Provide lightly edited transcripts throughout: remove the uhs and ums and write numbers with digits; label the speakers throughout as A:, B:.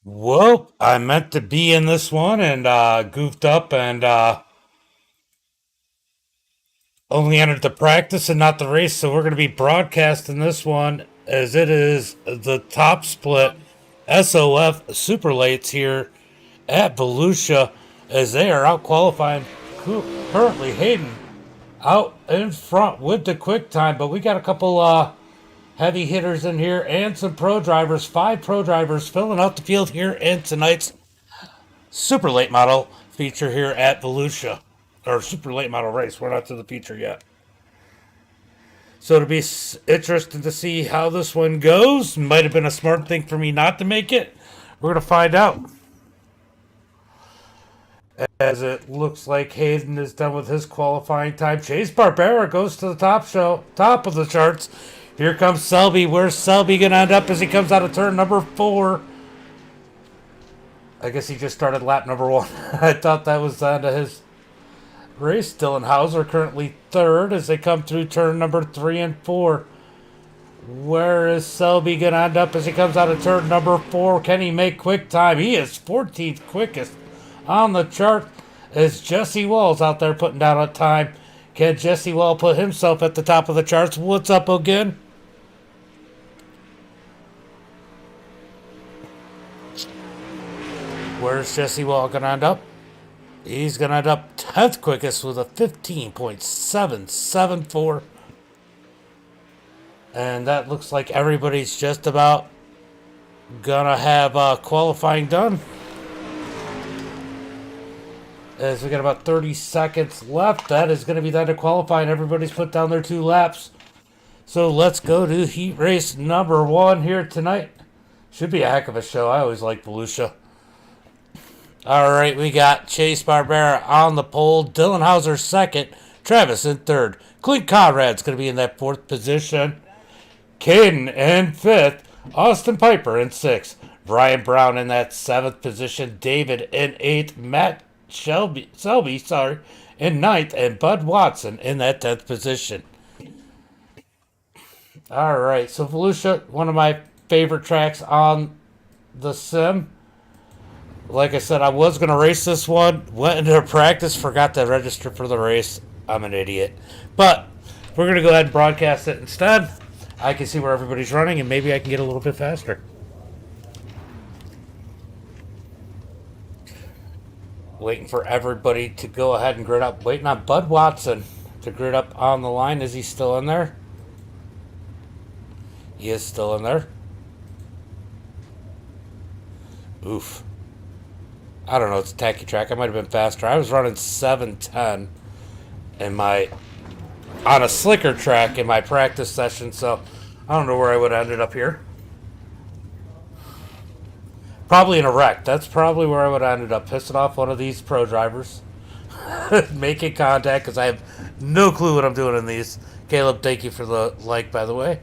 A: Well, I meant to be in this one and goofed up and only entered the practice and not the race. So we're going to be broadcasting this one as it is the top split SOF super lates here at Volusia as they are out qualifying. Currently, Hayden out in front with the quick time, but we got a couple heavy hitters in here and some pro drivers. 5 pro drivers filling out the field here in tonight's super late model feature here at Volusia. Or super late model race. We're not to the feature yet. So it'll be interesting to see how this one goes. Might have been a smart thing for me not to make it. We're going to find out. As it looks like Hayden is done with his qualifying time. Chase Barbera goes to the top of the charts. Here comes Selby. Where's Selby going to end up as he comes out of turn number 4? I guess he just started lap number 1. I thought that was the end of his race. Dylan Hauser currently 3rd as they come through turn number 3 and 4. Where is Selby going to end up as he comes out of turn number 4? Can he make quick time? He is 14th quickest on the chart as Jesse Wall's out there putting down a time. Can Jesse Wall put himself at the top of the charts? What's up again? Where's Jesse Wall going to end up? He's going to end up 10th quickest with a 15.774. And that looks like everybody's just about going to have qualifying done. As we got about 30 seconds left, that is going to be the end of qualifying. Everybody's put down their 2 laps. So let's go to heat race number 1 here tonight. Should be a heck of a show. I always like Volusia. All right, we got Chase Barbera on the pole, Dylan Hauser 2nd, Travis in 3rd. Clint Conrad's going to be in that 4th position. Caden in 5th, Austin Piper in 6th, Brian Brown in that 7th position, David in 8th, Matt Selby in 9th, and Bud Watson in that 10th position. All right, so Volusia, one of my favorite tracks on the sim. Like I said, I was going to race this one. Went into practice, forgot to register for the race. I'm an idiot. But we're going to go ahead and broadcast it instead. I can see where everybody's running, and maybe I can get a little bit faster. Waiting for everybody to go ahead and grid up. Waiting on Bud Watson to grid up on the line. Is he still in there? He is still in there. Oof. I don't know, it's a tacky track. I might have been faster. I was running 7:10 on a slicker track in my practice session, so I don't know where I would have ended up here. Probably in a wreck. That's probably where I would have ended up, pissing off one of these pro drivers. Making contact, because I have no clue what I'm doing in these. Caleb, thank you for the like, by the way.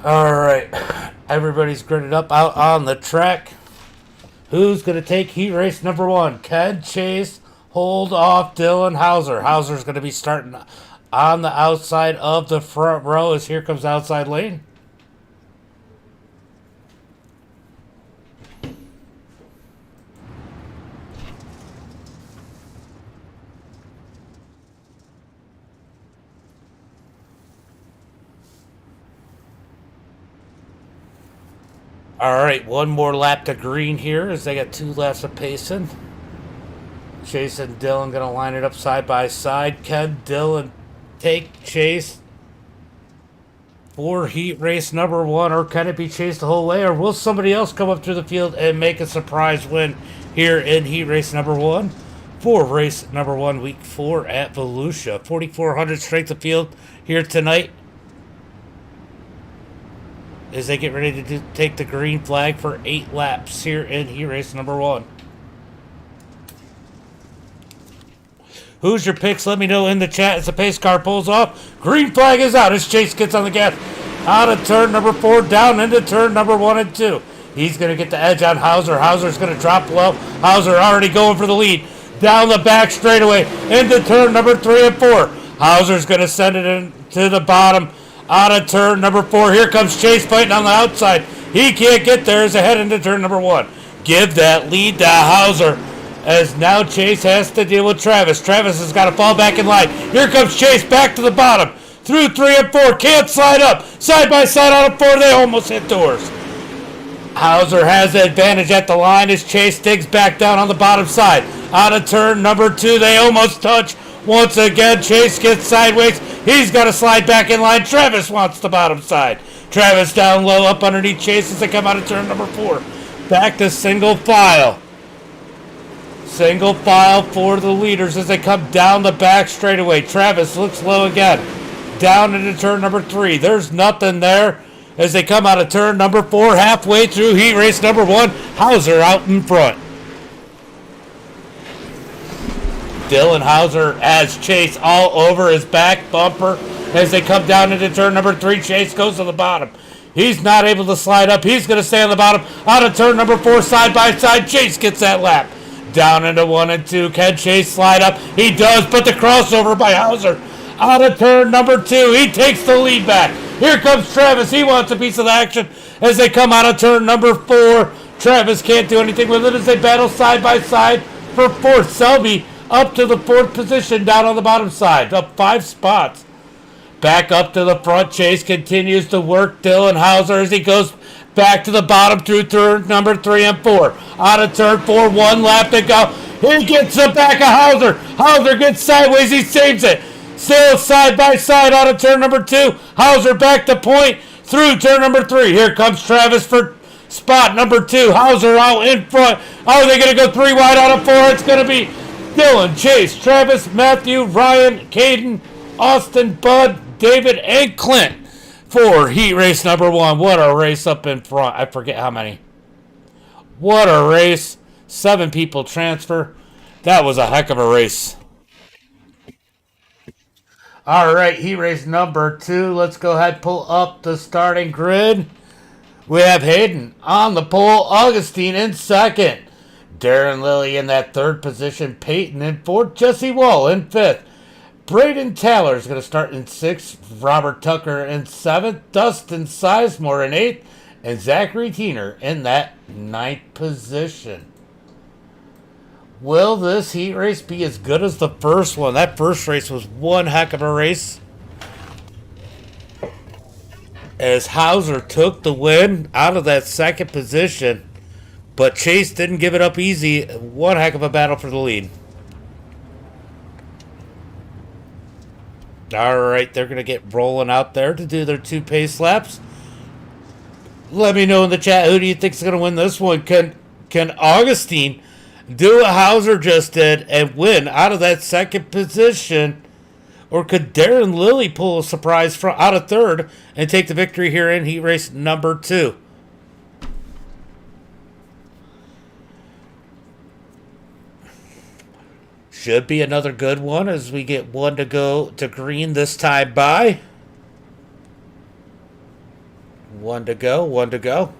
A: Alright. Everybody's gridded up out on the track. Who's going to take heat race number 1? Ken Chase, hold off Dylan Hauser. Hauser's going to be starting on the outside of the front row as here comes the outside lane. Alright, one more lap to green here as they got 2 laps of pacing. Chase and Dylan going to line it up side by side. Can Dylan take Chase for heat race number 1, or can it be Chase the whole way, or will somebody else come up through the field and make a surprise win here in heat race number 1 for race number 1, week 4 at Volusia? 4,400 strength of field here tonight as they get ready to take the green flag for 8 laps here in heat race number 1. Who's your picks? Let me know in the chat as the pace car pulls off. Green flag is out as Chase gets on the gas. Out of turn number 4, down into turn number 1 and 2. He's going to get the edge on Hauser. Hauser's going to drop low. Hauser already going for the lead. Down the back straightaway into turn number 3 and 4. Hauser's going to send it into the bottom Out of turn number 4. Here comes Chase fighting on the outside. He can't get there as they head into turn number 1. Give that lead to Hauser, as now Chase has to deal with Travis. Travis has got to fall back in line. Here comes Chase back to the bottom. Through 3 and 4. Can't slide up. Side by side out of 4. They almost hit doors. Hauser has the advantage at the line as Chase digs back down on the bottom side. Out of turn number 2. They almost touch. Once again, Chase gets sideways. He's got to slide back in line. Travis wants the bottom side. Travis down low up underneath Chase as they come out of turn number 4. Back to single file. Single file for the leaders as they come down the back straightaway. Travis looks low again. Down into turn number 3. There's nothing there as they come out of turn number 4. Halfway through heat race number 1. Hauser out in front. Dylan Hauser has Chase all over his back bumper as they come down into turn number 3. Chase goes to the bottom. He's not able to slide up. He's going to stay on the bottom. Out of turn number 4, side by side. Chase gets that lap. Down into 1 and 2. Can Chase slide up? He does, but the crossover by Hauser. Out of turn number 2. He takes the lead back. Here comes Travis. He wants a piece of the action as they come out of turn number 4. Travis can't do anything with it as they battle side by side for 4th. Selby up to the 4th position down on the bottom side. Up 5 spots. Back up to the front. Chase continues to work Dylan Hauser as he goes back to the bottom through turn number 3 and 4. Out of turn 4, 1 lap to go. He gets the back of Hauser. Hauser gets sideways. He saves it. Still side by side out of turn number 2. Hauser back to point through turn number 3. Here comes Travis for spot number 2. Hauser out in front. Are they going to go 3 wide out of 4? It's going to be Dylan, Chase, Travis, Matthew, Ryan, Caden, Austin, Bud, David, and Clint for heat race number 1. What a race up in front. I forget how many. What a race. 7 people transfer. That was a heck of a race. All right, heat race number 2. Let's go ahead and pull up the starting grid. We have Hayden on the pole, Augustine in 2nd, Darren Lilly in that 3rd position, Peyton in 4th, Jesse Wall in 5th. Braden Taylor is going to start in 6th, Robert Tucker in 7th, Dustin Sizemore in 8th, and Zachary Teener in that 9th position. Will this heat race be as good as the first one? That first race was one heck of a race, as Hauser took the win out of that 2nd position, but Chase didn't give it up easy. One heck of a battle for the lead. All right, they're going to get rolling out there to do their 2 pace laps. Let me know in the chat, who do you think is going to win this one? Can Augustine do what Hauser just did and win out of that 2nd position? Or could Darren Lilly pull a surprise from out of 3rd and take the victory here in heat race number 2? Should be another good one as we get 1 to go to green this time by. 1 to go, 1 to go.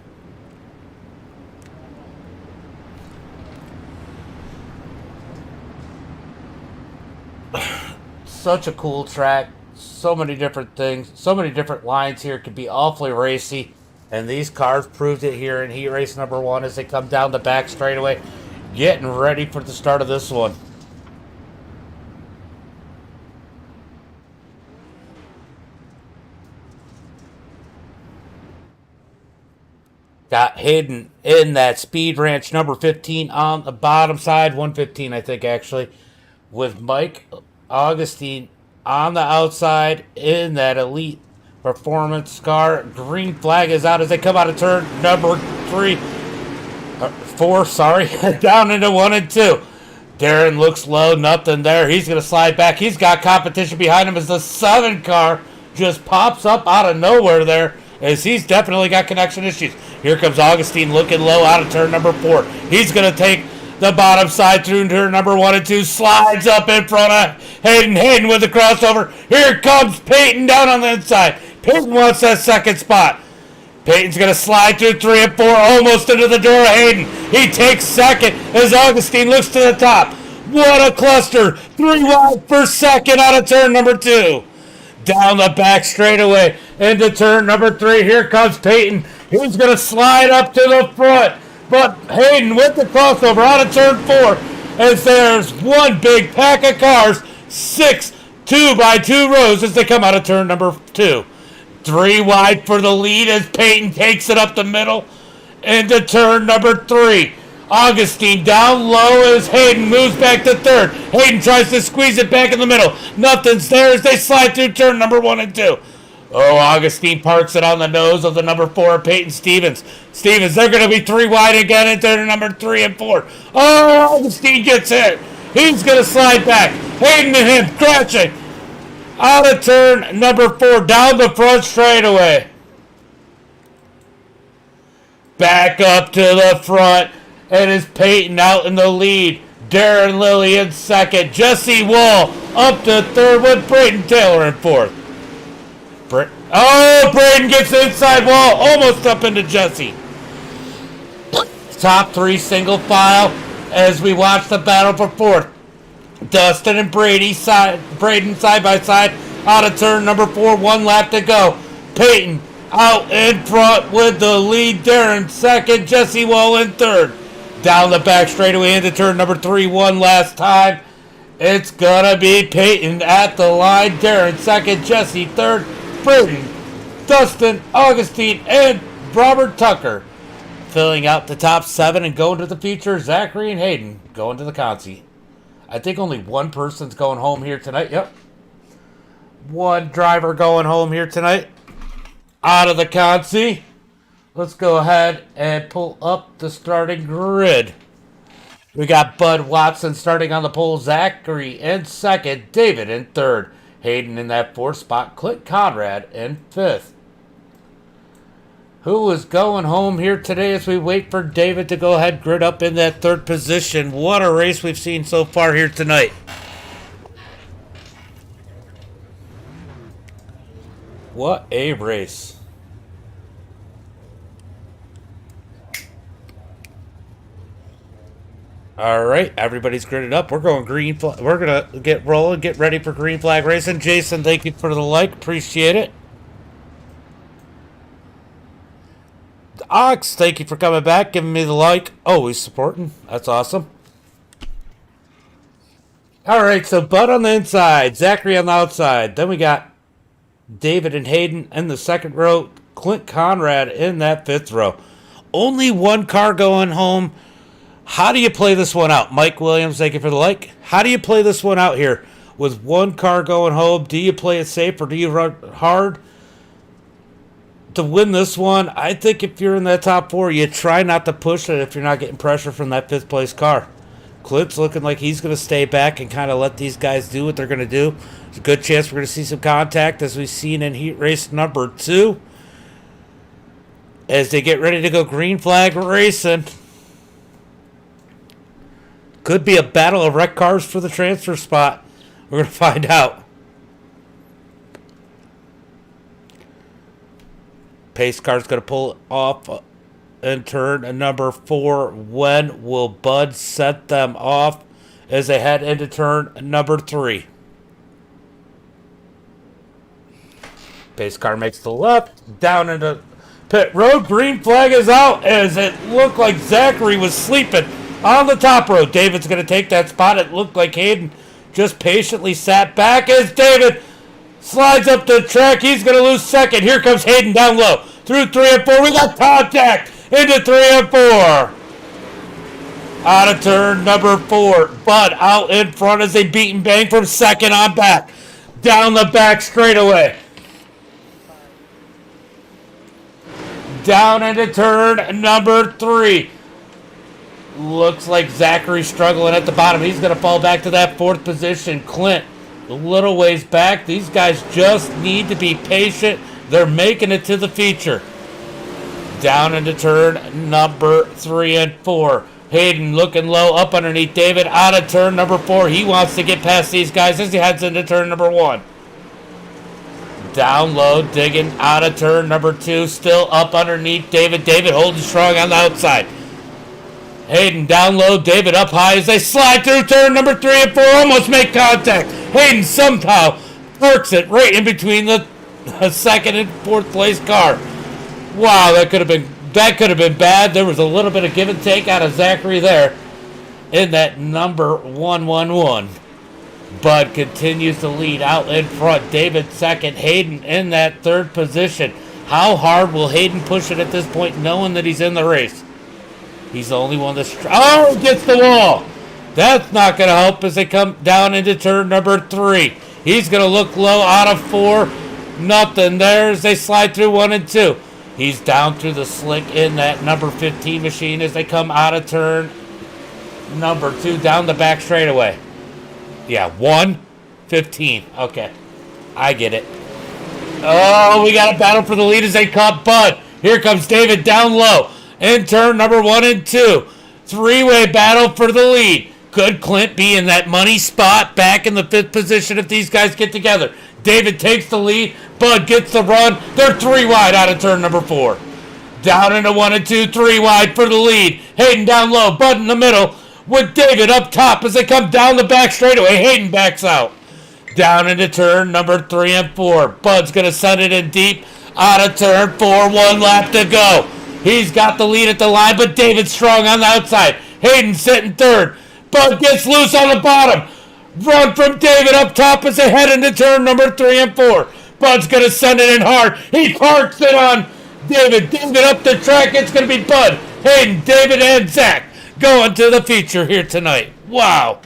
A: Such a cool track. So many different things. So many different lines here. Could be awfully racy. And these cars proved it here in heat race number 1 as they come down the back straightaway. Getting ready for the start of this one. Got Hayden in that Speed Ranch number 15 on the bottom side. 115, I think, actually. With Mike Augustine on the outside in that Elite Performance car. Green flag is out as they come out of turn number 4, sorry. Down into 1 and 2. Darren looks low, nothing there. He's going to slide back. He's got competition behind him as the 7 car just pops up out of nowhere there, as he's definitely got connection issues. Here comes Augustine looking low out of turn number 4. He's going to take the bottom side through turn number 1 and 2. Slides up in front of Hayden. Hayden with the crossover. Here comes Peyton down on the inside. Peyton wants that 2nd spot. Peyton's going to slide through 3 and 4, almost into the door of Hayden. He takes 2nd as Augustine looks to the top. What a cluster. 3 wide for 2nd out of turn number 2. down the back straightaway into turn number 3. Here comes Peyton. He's going to slide up to the front. But Hayden with the crossover out of turn 4. As there's one big pack of cars. 6 2x2 rows as they come out of turn number 2. 3 wide for the lead as Peyton takes it up the middle into turn number 3. Augustine down low as Hayden moves back to 3rd. Hayden tries to squeeze it back in the middle. Nothing's there as they slide through turn number 1 and 2. Oh, Augustine parks it on the nose of the number 4, Peyton Stevens. Stevens, they're going to be 3 wide again in turn number 3 and 4. Oh, Augustine gets hit. He's going to slide back. Hayden and him crashing out of turn number 4 down the front straightaway. Back up to the front. And is Peyton out in the lead. Darren Lilly in 2nd. Jesse Wall up to 3rd with Braden Taylor in 4th. Braden gets inside Wall. Almost up into Jesse. Top 3 single file as we watch the battle for 4th. Dustin and Braden side by side out of turn number 4. 1 lap to go. Peyton out in front with the lead. Darren 2nd. Jesse Wall in 3rd. Down the back straightaway into turn number 3. 1 last time. It's gonna be Peyton at the line. Darren 2nd. Jesse 3rd. Braden, Dustin, Augustine, and Robert Tucker filling out the top 7 and going to the feature. Zachary and Hayden going to the consi. I think only one person's going home here tonight. Yep. One driver going home here tonight. Out of the consi. Let's go ahead and pull up the starting grid. We got Bud Watson starting on the pole. Zachary in 2nd. David in 3rd. Hayden in that 4th spot. Clint Conrad in 5th. Who is going home here today as we wait for David to go ahead grid up in that 3rd position? What a race we've seen so far here tonight. What a race. All right, everybody's gridded up. We're going green. We're gonna get rolling, get ready for green flag racing. Jason, thank you for the like, appreciate it. Ox, thank you for coming back, giving me the like. Always supporting. That's awesome. All right, so Bud on the inside, Zachary on the outside. Then we got David and Hayden in the 2nd row. Clint Conrad in that 5th row. Only one car going home. How do you play this one out? Mike Williams, thank you for the like. How do you play this one out here? With one car going home, do you play it safe or do you run hard to win this one? I think if you're in that top 4, you try not to push it if you're not getting pressure from that 5th place car. Clint's looking like he's going to stay back and kind of let these guys do what they're going to do. There's a good chance we're going to see some contact as we've seen in heat race number 2. As they get ready to go green flag racing. Could be a battle of wreck cars for the transfer spot. We're going to find out. Pace car's going to pull off in turn number 4. When will Bud set them off as they head into turn number 3? Pace car makes the left. Down into pit road. Green flag is out as it looked like Zachary was sleeping on the top row. David's going to take that spot. It looked like Hayden just patiently sat back as David slides up the track. He's going to lose 2nd. Here comes Hayden down low. Through 3 and 4. We got contact into 3 and 4. Out of turn number 4. Bud out in front as they beat and bang from 2nd on back. Down the back straightaway. Down into turn number 3. Looks like Zachary struggling at the bottom. He's going to fall back to that 4th position. Clint, a little ways back. These guys just need to be patient. They're making it to the feature. Down into turn number 3 and 4. Hayden looking low up underneath David. Out of turn number 4. He wants to get past these guys as he heads into turn number 1. Down low, digging out of turn number 2. Still up underneath David. David holding strong on the outside. Hayden down low, David up high as they slide through turn number 3 and 4, almost make contact. Hayden somehow Parks it right in between the second and fourth place car. Wow, that could have been bad. There was a little bit of give and take out of Zachary there in that number 111. Bud continues to lead out in front. David second. Hayden in that third position. How hard will Hayden push it at this point, knowing that he's in the race? He's the only one that's... gets the wall. That's not going to help as they come down into turn number 3. He's going to look low out of 4. Nothing there as they slide through 1 and 2. He's down through the slick in that number 15 machine as they come out of turn number 2 down the back straightaway. Yeah, 1:15. Okay, I get it. Oh, we got a battle for the lead as they caught Bud. Here comes David down low in turn number 1 and 2. Three-way battle for the lead. Could Clint be in that money spot back in the 5th position if these guys get together? David takes the lead. Bud gets the run. They're 3 wide out of turn number 4. Down into 1 and 2, 3 wide for the lead. Hayden down low, Bud in the middle with David up top as they come down the back straightaway. Hayden backs out. Down into turn number 3 and 4. Bud's going to send it in deep out of turn 4. 1 lap to go. He's got the lead at the line, but David's strong on the outside. Hayden sitting 3rd. Bud gets loose on the bottom. Run from David up top as they head into turn number 3 and 4. Bud's going to send it in hard. He parks it on David. David up the track. It's going to be Bud, Hayden, David, and Zach going to the feature here tonight. Wow.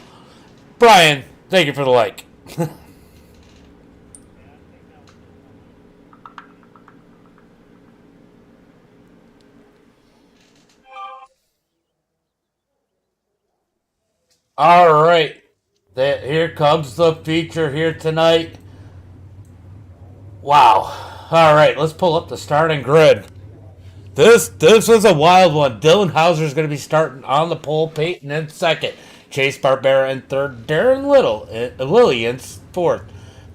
A: Brian, thank you for the like. All right. Here comes the feature here tonight. Wow. All right, let's pull up the starting grid. This was a wild one. Dylan Hauser is going to be starting on the pole. Peyton in 2nd. Chase Barbera in 3rd. Darren Lilly in 4th.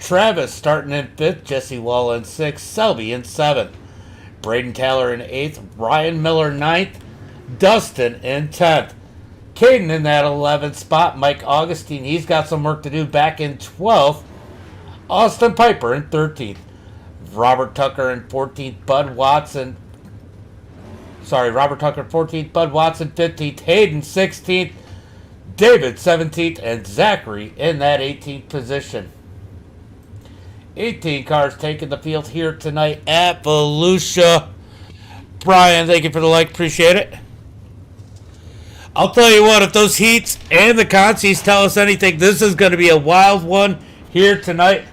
A: Travis starting in 5th. Jesse Wall in 6th. Selby in 7th. Braden Taylor in 8th. Ryan Miller 9th. Dustin in 10th. Caden in that 11th spot. Mike Augustine, he's got some work to do back in 12th. Austin Piper in 13th. Robert Tucker in 14th. Robert Tucker 14th. Bud Watson 15th. Hayden 16th. David 17th. And Zachary in that 18th position. 18 cars taking the field here tonight at Volusia. Brian, thank you for the like. Appreciate it. I'll tell you what, if those heats and the consies tell us anything, this is going to be a wild one here tonight.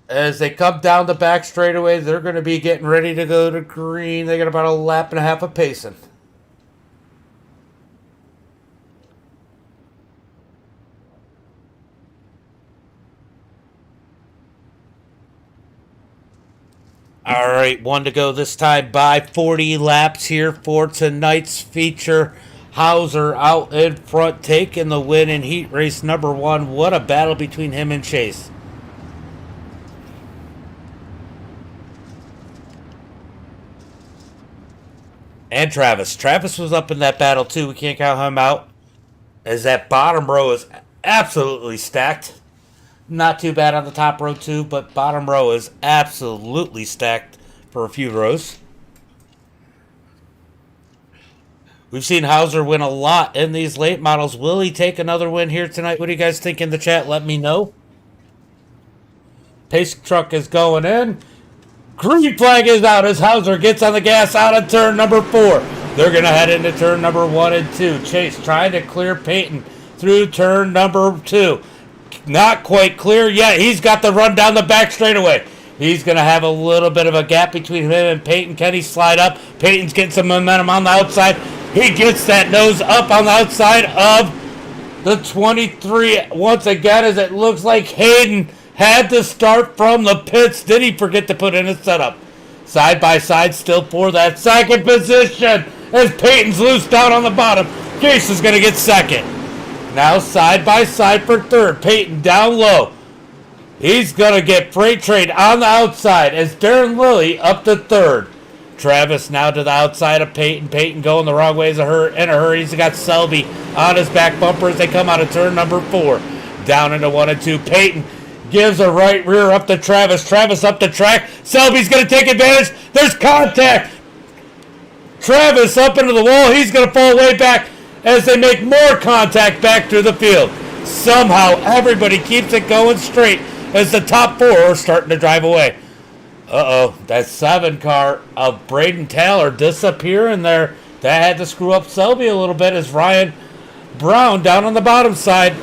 A: As they come down the back straightaway, they're going to be getting ready to go to green. They got about a lap and a half of pacing. All right, 1 to go this time by 40 laps here for tonight's feature. Hauser out in front, taking the win in heat race number 1. What a battle between him and Chase. And Travis. Travis was up in that battle too. We can't count him out, as that bottom row is absolutely stacked. Not too bad on the top row too, but bottom row is absolutely stacked for a few rows. We've seen Hauser win a lot in these late models. Will he take another win here tonight? What do you guys think in the chat? Let me know. Pace truck is going in. Green flag is out as Hauser gets on the gas out of turn number 4. They're going to head into turn number 1 and 2. Chase trying to clear Peyton through turn number 2. Not quite clear yet. He's got the run down the back straightaway. He's going to have a little bit of a gap between him and Peyton. Can he slide up? Peyton's getting some momentum on the outside. He gets that nose up on the outside of the 23 once again, as it looks like Hayden had to start from the pits. Did he forget to put in a setup? Side by side still for that second position as Peyton's loose down on the bottom. Case is going to get second. Now side by side for third. Peyton down low. He's going to get freight train on the outside as Darren Lilly up to third. Travis now to the outside of Peyton. Peyton going the wrong way in a hurry. He's got Selby on his back bumper as they come out of turn number 4. Down into 1 and 2. Peyton gives a right rear up to Travis. Travis up the track. Selby's going to take advantage. There's contact. Travis up into the wall. He's going to fall way back as they make more contact back through the field. Somehow everybody keeps it going straight as the top 4 are starting to drive away. Uh-oh, that 7 car of Braden Taylor disappearing there. That had to screw up Selby a little bit as Ryan Brown down on the bottom side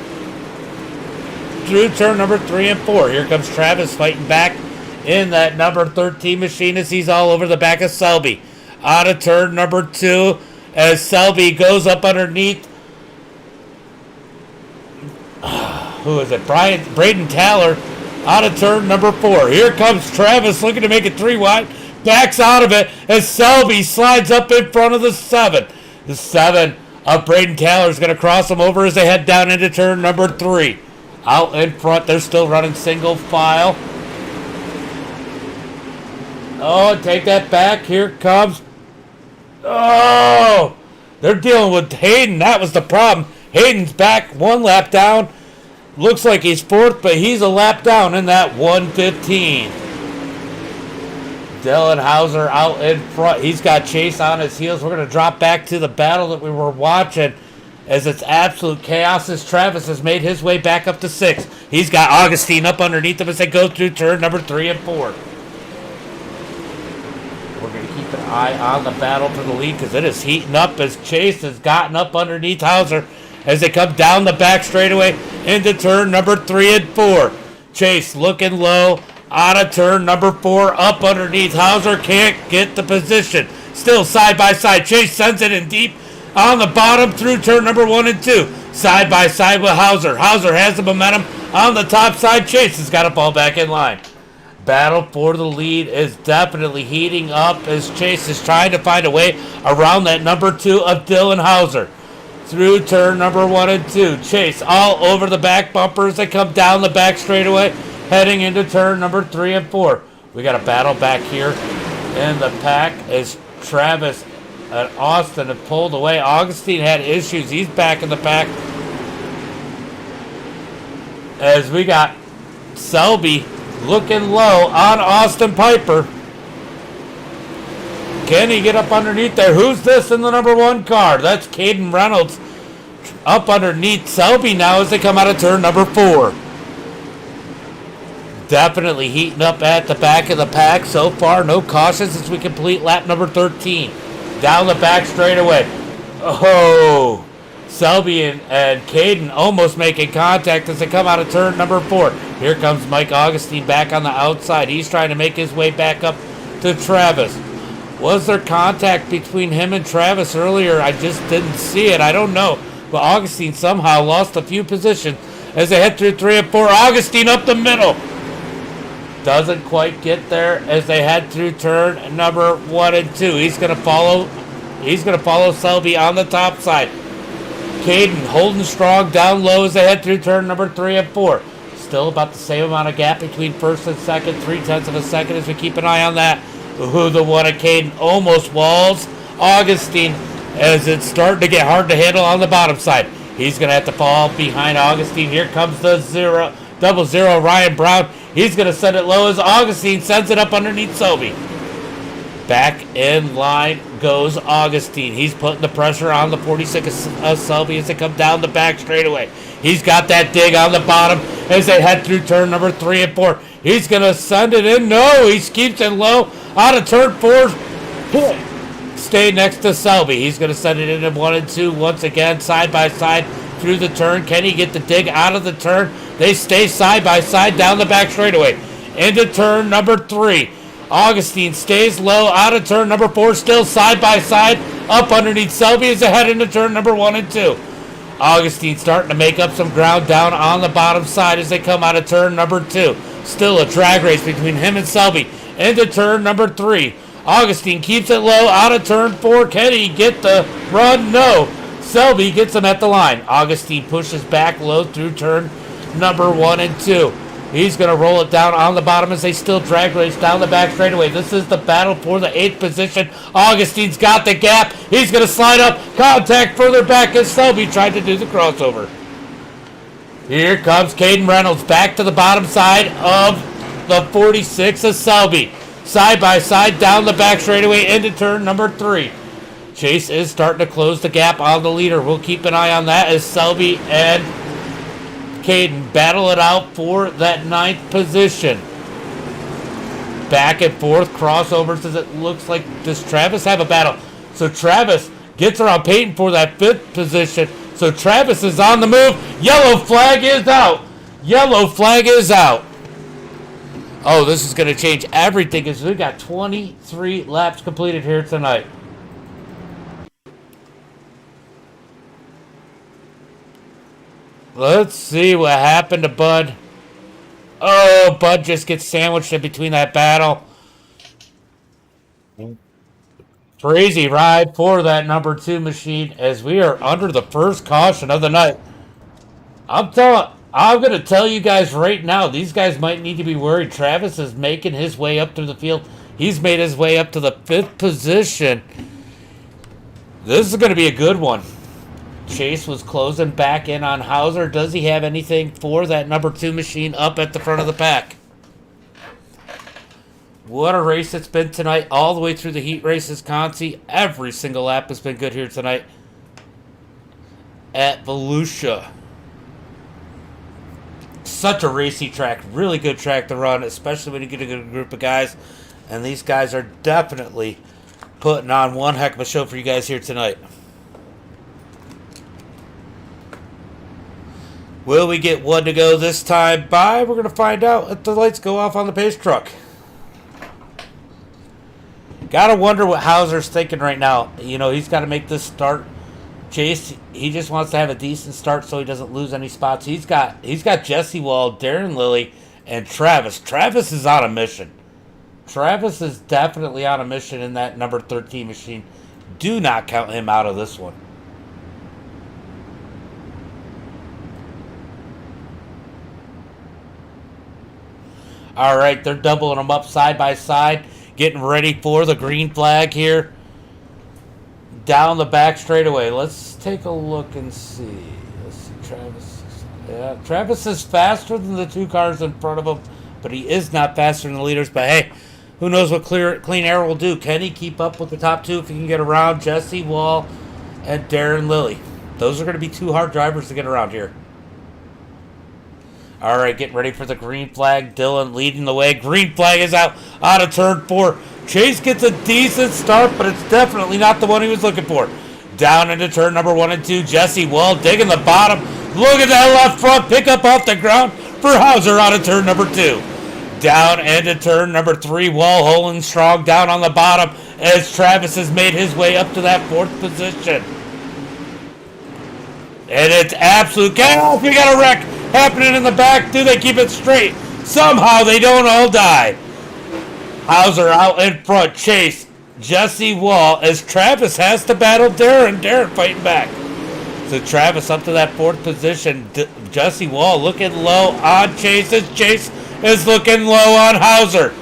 A: through turn number 3 and 4. Here comes Travis fighting back in that number 13 machine as he's all over the back of Selby. Out of turn number 2 as Selby goes up underneath. Who is it? Braden Taylor. Out of turn number 4. Here comes Travis looking to make it 3 wide. Backs out of it as Selby slides up in front of the 7. The 7 of Braden Taylor is going to cross him over as they head down into turn number 3. Out in front, they're still running single file. Oh, take that back. Here comes. Oh, they're dealing with Hayden. That was the problem. Hayden's back 1 lap down. Looks like he's 4th, but he's a lap down in that 1:15. Dylan Hauser out in front. He's got Chase on his heels. We're going to drop back to the battle that we were watching as it's absolute chaos as Travis has made his way back up to 6th. He's got Augustine up underneath him as they go through turn number 3 and 4. We're going to keep an eye on the battle for the lead because it is heating up as Chase has gotten up underneath Hauser as they come down the back straightaway into turn number 3 and 4. Chase looking low out of turn number 4 up underneath. Hauser can't get the position. Still side by side. Chase sends it in deep on the bottom through turn number 1 and 2. Side by side with Hauser. Hauser has the momentum on the top side. Chase has got to fall back in line. Battle for the lead is definitely heating up as Chase is trying to find a way around that number 2 of Dylan Hauser. Through turn number 1 and 2. Chase all over the back bumpers. They come down the back straightaway, heading into turn number 3 and 4. We got a battle back here in the pack as Travis and Austin have pulled away. Augustine had issues. He's back in the pack. As we got Selby looking low on Austin Piper. Can he get up underneath there? Who's this in the number 1 car? That's Caden Reynolds up underneath Selby now as they come out of turn number 4. Definitely heating up at the back of the pack. So far, no cautions as we complete lap number 13. Down the back straightaway. Oh, Selby and Caden almost making contact as they come out of turn number 4. Here comes Mike Augustine back on the outside. He's trying to make his way back up to Travis. Was there contact between him and Travis earlier? I just didn't see it. I don't know. But Augustine somehow lost a few positions as they head through 3 and 4. Augustine up the middle. Doesn't quite get there as they head through turn number 1 and 2. He's going to follow Selby on the top side. Caden holding strong down low as they head through turn number 3 and 4. Still about the same amount of gap between first and second. 0.3 of a second as we keep an eye on that. Who the one of Caden almost walls Augustine as it's starting to get hard to handle on the bottom side. He's going to have to fall behind Augustine. Here comes the 0-0 Ryan Brown. He's going to send it low as Augustine sends it up underneath Selby. Back in line goes Augustine. He's putting the pressure on the 46 of Selby as they come down the back straightaway. He's got that dig on the bottom as they head through turn number 3 and 4. He's going to send it in. No, he keeps it low out of turn 4. Stay next to Selby. He's going to send it into 1 and 2 once again, side by side through the turn. Can he get the dig out of the turn? They stay side by side down the back straightaway. Into turn number 3. Augustine stays low out of turn number 4, still side by side up underneath Selby as they head into turn number 1 and 2. Augustine starting to make up some ground down on the bottom side as they come out of turn number 2. Still a drag race between him and Selby. Into turn number 3. Augustine keeps it low out of turn 4. Can he get the run? No. Selby gets him at the line. Augustine pushes back low through turn number 1 and 2. He's going to roll it down on the bottom as they still drag race down the back straightaway. This is the battle for the 8th position. Augustine's got the gap. He's going to slide up. Contact further back as Selby tried to do the crossover. Here comes Caden Reynolds back to the bottom side of the 46 of Selby. Side by side down the back straightaway into turn number 3. Chase is starting to close the gap on the leader. We'll keep an eye on that as Selby and Caden battle it out for that 9th position. Back and forth crossovers as it looks like. Does Travis have a battle? So Travis gets around Peyton for that 5th position. So Travis is on the move. Yellow flag is out. Yellow flag is out. Oh, this is going to change everything because we got 23 laps completed here tonight. Let's see what happened to Bud. Oh, Bud just gets sandwiched in between that battle. Crazy ride for that number 2 machine as we are under the first caution of the night. I'm going to tell you guys right now, these guys might need to be worried. Travis is making his way up through the field. He's made his way up to the 5th position. This is going to be a good one. Chase was closing back in on Hauser. Does he have anything for that number 2 machine up at the front of the pack? What a race it's been tonight, all the way through the heat races, Conti. Every single lap has been good here tonight at Volusia. Such a racy track, really good track to run, especially when you get a good group of guys. And these guys are definitely putting on one heck of a show for you guys here tonight. Will we get one to go this time by? We're going to find out if the lights go off on the pace truck. Gotta wonder what Hauser's thinking right now. You know, he's got to make this start. Chase, he just wants to have a decent start so he doesn't lose any spots. He's got Jesse Wall, Darren Lilly, and Travis. Travis is on a mission. Travis is definitely on a mission in that number 13 machine. Do not count him out of this one. All right, they're doubling them up side by side, getting ready for the green flag here. Down the back straightaway. Let's take a look and see. Let's see, Travis. Yeah, Travis is faster than the 2 cars in front of him, but he is not faster than the leaders. But hey, who knows what Clean Air will do? Can he keep up with the top 2 if he can get around Jesse Wall and Darren Lilly? Those are going to be 2 hard drivers to get around here. All right, getting ready for the green flag. Dylan leading the way. Green flag is out of turn 4. Chase gets a decent start, but it's definitely not the one he was looking for. Down into turn number 1 and 2. Jesse Wall digging the bottom. Look at that left front pickup off the ground for Hauser out of turn number 2. Down into turn number 3. Wall holding strong down on the bottom as Travis has made his way up to that 4th position. And it's absolute chaos. We got a wreck happening in the back. Do they keep it straight? Somehow they don't all die. Hauser out in front. Chase, Jesse Wall as Travis has to battle Darren. Darren fighting back. So Travis up to that 4th position. Jesse Wall looking low on Chase as Chase is looking low on Hauser.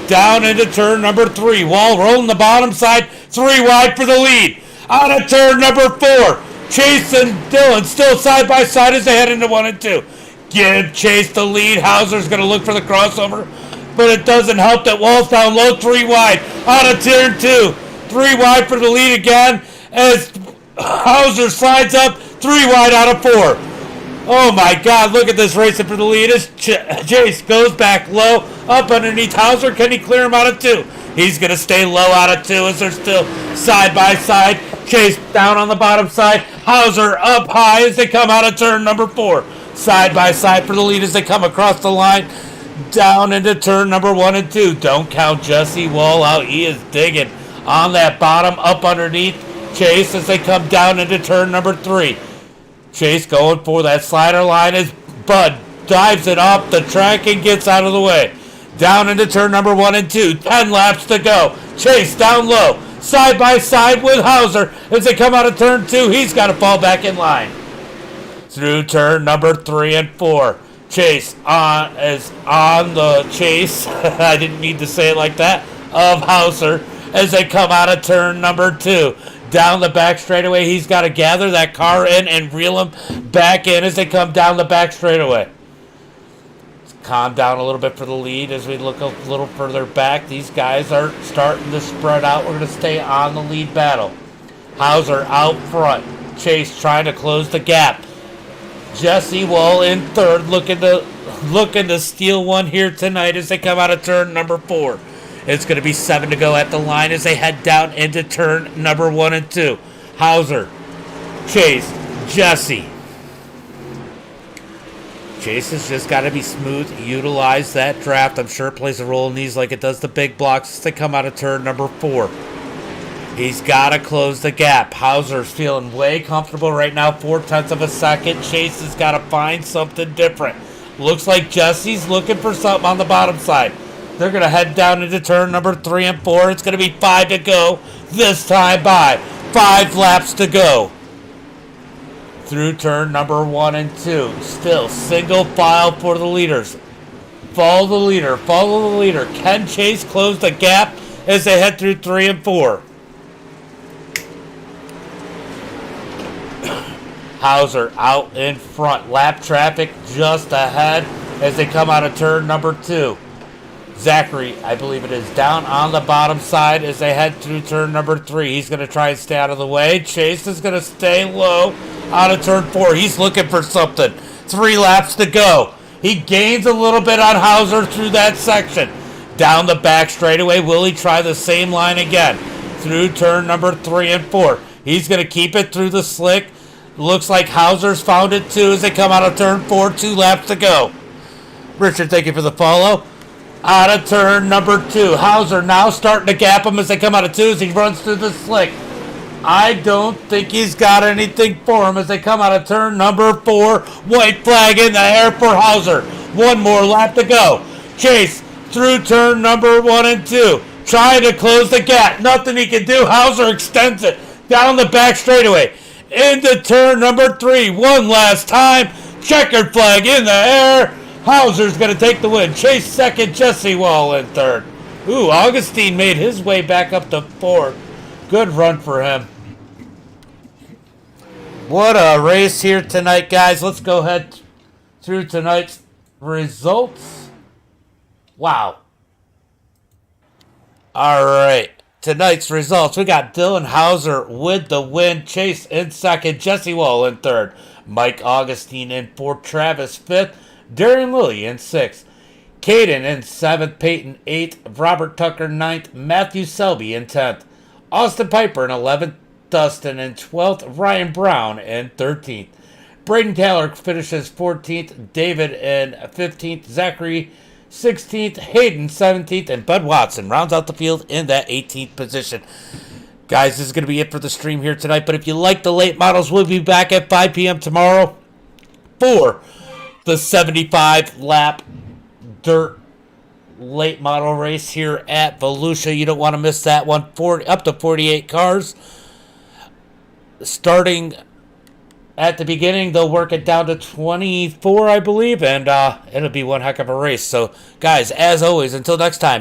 A: Down into turn number 3. Wall rolling the bottom side. 3 wide for the lead. Out of turn number 4. Chase and Dylan still side by side as they head into 1 and 2. Give Chase the lead. Hauser's going to look for the crossover, but it doesn't help that Wall's down low. 3 wide out of turn 2. 3 wide for the lead again as Hauser slides up. 3 wide out of 4. Oh my God, look at this racing for the lead as Chase goes back low up underneath Hauser. Can he clear him out of 2? He's going to stay low out of 2 as they're still side by side. Chase down on the bottom side. Hauser up high as they come out of turn number 4. Side by side for the lead as they come across the line. Down into turn number 1 and 2. Don't count Jesse Wall out. He is digging on that bottom up underneath Chase as they come down into turn number 3. Chase going for that slider line as Bud dives it off the track and gets out of the way. Down into turn number 1 and 2. 10 laps to go. Chase down low. Side by side with Hauser as they come out of turn 2. He's got to fall back in line. Through turn number 3 and 4. Chase is on the chase. I didn't mean to say it like that. Of Hauser as they come out of turn number 2. Down the back straightaway, he's got to gather that car in and reel him back in as they come down the back straightaway. Calm down a little bit for the lead as we look a little further back. These guys are starting to spread out. We're going to stay on the lead battle. Hauser out front. Chase trying to close the gap. Jesse Wall in third, looking to steal one here tonight as they come out of turn number 4. It's going to be 7 to go at the line as they head down into turn number 1 and 2. Hauser, Chase, Jesse. Chase has just got to be smooth, utilize that draft. I'm sure it plays a role in these like it does the big blocks as they come out of turn number 4. He's got to close the gap. Hauser's feeling way comfortable right now, 0.4 of a second. Chase has got to find something different. Looks like Jesse's looking for something on the bottom side. They're going to head down into turn number 3 and 4. It's going to be 5 to go. This time by 5 laps to go. Through turn number 1 and 2. Still single file for the leaders. Follow the leader. Follow the leader. Can Chase close the gap as they head through 3 and 4? Hauser out in front. Lap traffic just ahead as they come out of turn number 2. Zachary, I believe it is, down on the bottom side as they head through turn number 3. He's going to try and stay out of the way. Chase is going to stay low out of turn 4. He's looking for something. 3 laps to go. He gains a little bit on Hauser through that section. Down the back straightaway, will he try the same line again? Through turn number 3 and 4. He's going to keep it through the slick. Looks like Hauser's found it too as they come out of turn 4. 2 laps to go. Richard, thank you for the follow. Out of turn number 2. Hauser now starting to gap him as they come out of 2 as he runs through the slick. I don't think he's got anything for him as they come out of turn number 4. White flag in the air for Hauser. 1 more lap to go. Chase through turn number 1 and 2. Trying to close the gap. Nothing he can do. Hauser extends it down the back straightaway. Into turn number 3. One last time. Checkered flag in the air. Hauser's going to take the win. Chase second, Jesse Wall in third. Ooh, Augustine made his way back up to 4th. Good run for him. What a race here tonight, guys. Let's go ahead through tonight's results. Wow. All right. Tonight's results. We got Dylan Hauser with the win. Chase in second. Jesse Wall in third. Mike Augustine in 4th. Travis 5th. Darren Lilly in 6th. Caden in 7th. Peyton 8th. Robert Tucker 9th. Matthew Selby in 10th. Austin Piper in 11th. Dustin in 12th. Ryan Brown in 13th. Braden Taylor finishes 14th. David in 15th. Zachary 16th. Hayden 17th. And Bud Watson rounds out the field in that 18th position. Guys, this is going to be it for the stream here tonight. But if you like the late models, we'll be back at 5 p.m. tomorrow for the 75-lap dirt late model race here at Volusia. You don't want to miss that one. Up to 48 cars. Starting at the beginning, they'll work it down to 24, I believe, and it'll be one heck of a race. So, guys, as always, until next time.